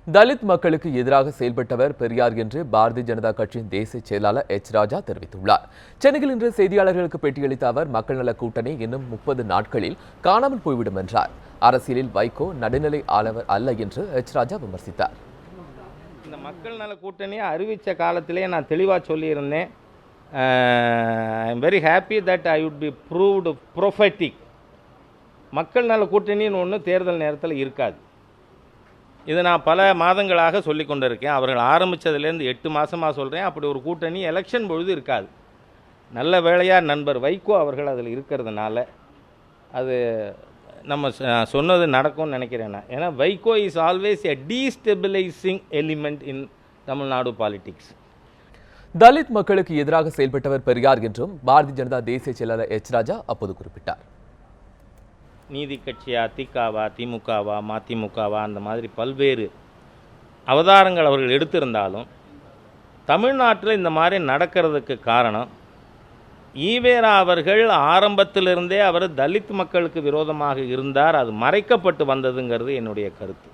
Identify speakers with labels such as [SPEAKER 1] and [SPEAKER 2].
[SPEAKER 1] தலித் மக்களுக்கு எதிராக செயல்பட்டவர் பெரியார் என்று பாரதிய ஜனதா கட்சியின் தேசிய செயலாளர் எச். ராஜா தெரிவித்துள்ளார். சென்னையில் இன்று செய்தியாளர்களுக்கு பேட்டியளித்த அவர், மக்கள் நல கூட்டணி இன்னும் 30 நாட்களில் காணாமல் போய்விடும் என்றார். அரசியலில் வைகோ நடுநிலை ஆளவர் அல்ல என்று எச். ராஜா விமர்சித்தார்.
[SPEAKER 2] இந்த மக்கள் நல கூட்டணியை அறிவித்த காலத்திலே நான் தெளிவாக சொல்லியிருந்தேன். I am very happy that I would be proved prophetic. மக்கள் நல கூட்டணின்னு ஒன்று தேர்தல் நேரத்தில் இருக்காது. இது நான் பல மாதங்களாக சொல்லி கொண்டிருக்கேன். அவர்கள் ஆரம்பித்ததுலேருந்து 8 மாதமாக சொல்கிறேன். அப்படி ஒரு கூட்டணி எலெக்ஷன் பொழுது இருக்காது. நல்ல வேளையாக நண்பர் வைகோ அவர்கள் அதில் இருக்கிறதுனால அது நம்ம சொன்னது நடக்கும்னு நினைக்கிறேன். ஏன்னா Vaiko is always a டீஸ்டெபிலைசிங் element in Tamil Nadu politics.
[SPEAKER 1] Dalit மக்களுக்கு எதிராக செயல்பட்டவர் பெரியார் என்றும் பாரதிய ஜனதா தேசிய செயலாளர் எச். ராஜா அப்போது குறிப்பிட்டார்.
[SPEAKER 2] நீதி கட்சியா, திகாவா, திமுகவா, மதிமுகவா, அந்த மாதிரி பல்வேறு அவதாரங்கள் அவர்கள் எடுத்திருந்தாலும் தமிழ்நாட்டில் இந்த மாதிரி நடக்கிறதுக்கு காரணம் ஈவேரா அவர்கள் ஆரம்பத்திலிருந்தே அவர் தலித் மக்களுக்கு விரோதமாக இருந்தார். அது மறைக்கப்பட்டு வந்ததுங்கிறது என்னுடைய கருத்து.